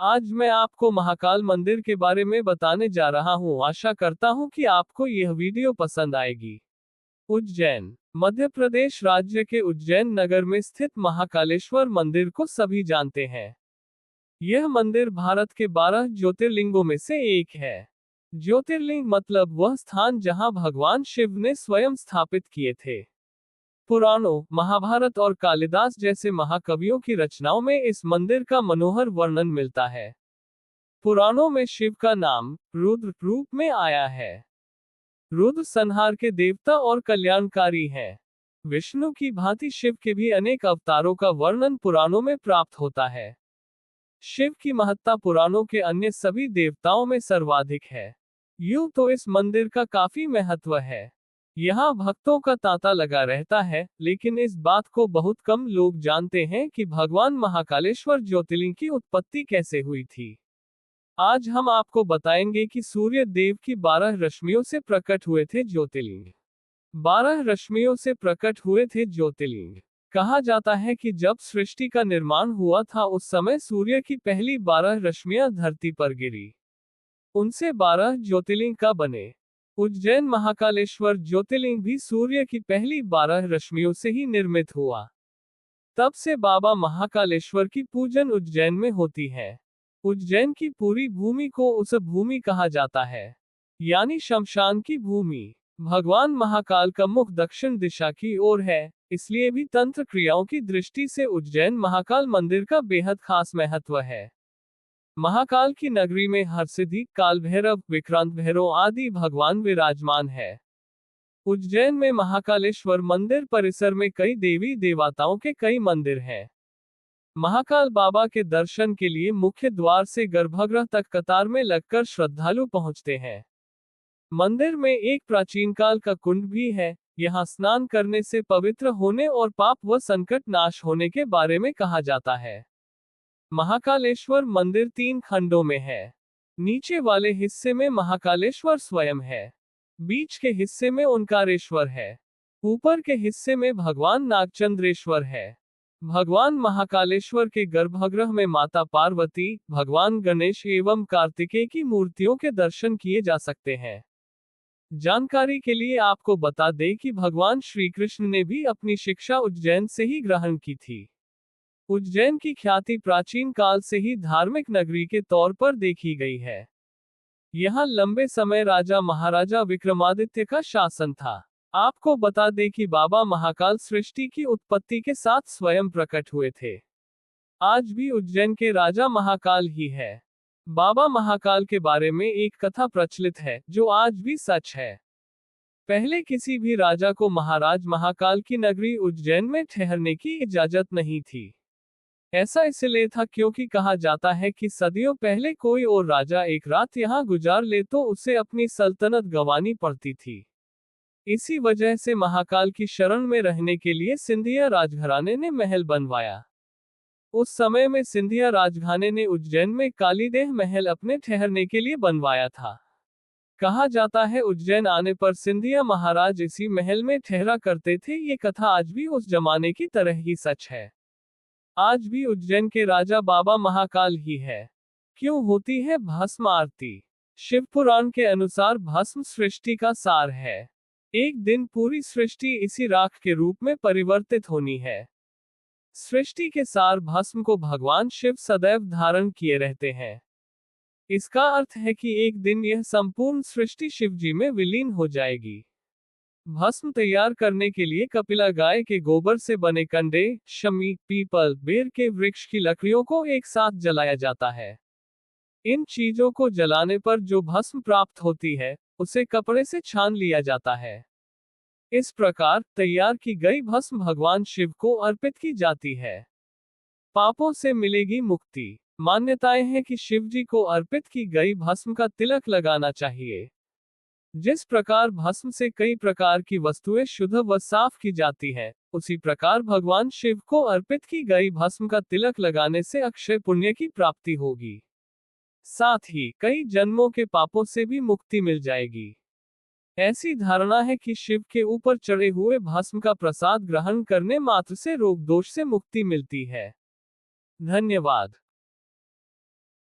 आज मैं आपको महाकाल मंदिर के बारे में बताने जा रहा हूँ। आशा करता हूँ कि आपको यह वीडियो पसंद आएगी। उज्जैन, मध्य प्रदेश राज्य के उज्जैन नगर में स्थित महाकालेश्वर मंदिर को सभी जानते हैं। यह मंदिर भारत के 12 ज्योतिर्लिंगों में से एक है। ज्योतिर्लिंग मतलब वह स्थान जहां भगवान शिव ने स्वयं स्थापित किए थे। पुराणों, महाभारत और कालिदास जैसे महाकवियों की रचनाओं में इस मंदिर का मनोहर वर्णन मिलता है। पुराणों में शिव का नाम रुद्र रूप में आया है। रुद्र संहार के देवता और कल्याणकारी हैं। विष्णु की भांति शिव के भी अनेक अवतारों का वर्णन पुराणों में प्राप्त होता है। शिव की महत्ता पुराणों के अन्य सभी देवताओं में सर्वाधिक है। यूं तो इस मंदिर का काफी महत्व है। यहाँ भक्तों का तांता लगा रहता है, लेकिन इस बात को बहुत कम लोग जानते हैं कि भगवान महाकालेश्वर ज्योतिर्लिंग की उत्पत्ति कैसे हुई थी। आज हम आपको बताएंगे कि सूर्य देव की 12 रश्मियों से प्रकट हुए थे ज्योतिर्लिंग। 12 रश्मियों से प्रकट हुए थे ज्योतिर्लिंग। कहा जाता है कि जब सृष्टि का निर्माण हुआ था उस समय सूर्य की पहली 12 रश्मियां धरती पर गिरी। उनसे 12 ज्योतिर्लिंग का बने। उज्जैन महाकालेश्वर ज्योतिर्लिंग भी सूर्य की पहली 12 रश्मियों से ही निर्मित हुआ। तब से बाबा महाकालेश्वर की पूजन उज्जैन में होती है। उज्जैन की पूरी भूमि को उस भूमि कहा जाता है, यानी शमशान की भूमि। भगवान महाकाल का मुख दक्षिण दिशा की ओर है, इसलिए भी तंत्र क्रियाओं की दृष्टि से उज्जैन महाकाल मंदिर का बेहद खास महत्व है। महाकाल की नगरी में हरसिद्धि, काल भैरव, विक्रांत भैरव आदि भगवान विराजमान है। उज्जैन में महाकालेश्वर मंदिर परिसर में कई देवी देवताओं के कई मंदिर हैं। महाकाल बाबा के दर्शन के लिए मुख्य द्वार से गर्भगृह तक कतार में लगकर श्रद्धालु पहुंचते हैं। मंदिर में एक प्राचीन काल का कुंड भी है। यहाँ स्नान करने से पवित्र होने और पाप व संकट नाश होने के बारे में कहा जाता है। महाकालेश्वर मंदिर 3 खंडों में है। नीचे वाले हिस्से में महाकालेश्वर स्वयं है। बीच के हिस्से में ओंकारेश्वर है। ऊपर के हिस्से में भगवान नागचंद्रेश्वर है। भगवान महाकालेश्वर के गर्भगृह में माता पार्वती, भगवान गणेश एवं कार्तिकेय की मूर्तियों के दर्शन किए जा सकते हैं। जानकारी के लिए आपको बता दें कि भगवान श्री कृष्ण ने भी अपनी शिक्षा उज्जैन से ही ग्रहण की थी। उज्जैन की ख्याति प्राचीन काल से ही धार्मिक नगरी के तौर पर देखी गई है। यहाँ लंबे समय राजा महाराजा विक्रमादित्य का शासन था। आपको बता दें कि बाबा महाकाल सृष्टि की उत्पत्ति के साथ स्वयं प्रकट हुए थे। आज भी उज्जैन के राजा महाकाल ही है। बाबा महाकाल के बारे में एक कथा प्रचलित है, जो आज भी सच है। पहले किसी भी राजा को महाराज महाकाल की नगरी उज्जैन में ठहरने की इजाजत नहीं थी। ऐसा इसलिए था क्योंकि कहा जाता है कि सदियों पहले कोई और राजा एक रात यहाँ गुजार ले तो उसे अपनी सल्तनत गंवानी पड़ती थी। इसी वजह से महाकाल की शरण में रहने के लिए सिंधिया राजघराने ने महल बनवाया। उस समय में सिंधिया राजघराने ने उज्जैन में कालीदेह महल अपने ठहरने के लिए बनवाया था। कहा जाता है उज्जैन आने पर सिंधिया महाराज इसी महल में ठहरा करते थे। ये कथा आज भी उस जमाने की तरह ही सच है। आज भी उज्जैन के राजा बाबा महाकाल ही है। क्यों होती है भस्म आरती? शिव पुराण के अनुसार भस्म सृष्टि का सार है। एक दिन पूरी सृष्टि इसी राख के रूप में परिवर्तित होनी है। सृष्टि के सार भस्म को भगवान शिव सदैव धारण किए रहते हैं। इसका अर्थ है कि एक दिन यह संपूर्ण सृष्टि शिवजी में विलीन हो जाएगी। भस्म तैयार करने के लिए कपिला गाय के गोबर से बने कंडे, शमी, पीपल, बेर के वृक्ष की लकड़ियों को एक साथ जलाया जाता है। इन चीजों को जलाने पर जो भस्म प्राप्त होती है, उसे कपड़े से छान लिया जाता है। इस प्रकार तैयार की गई भस्म भगवान शिव को अर्पित की जाती है। पापों से मिलेगी मुक्ति। मान्यताएं हैं कि शिवजी को अर्पित की गई भस्म का तिलक लगाना चाहिए। जिस प्रकार भस्म से कई प्रकार की वस्तुएं शुद्ध व साफ की जाती हैं, उसी प्रकार भगवान शिव को अर्पित की गई भस्म का तिलक लगाने से अक्षय पुण्य की प्राप्ति होगी। साथ ही कई जन्मों के पापों से भी मुक्ति मिल जाएगी। ऐसी धारणा है कि शिव के ऊपर चढ़े हुए भस्म का प्रसाद ग्रहण करने मात्र से रोग दोष से मुक्ति मिलती है। धन्यवाद।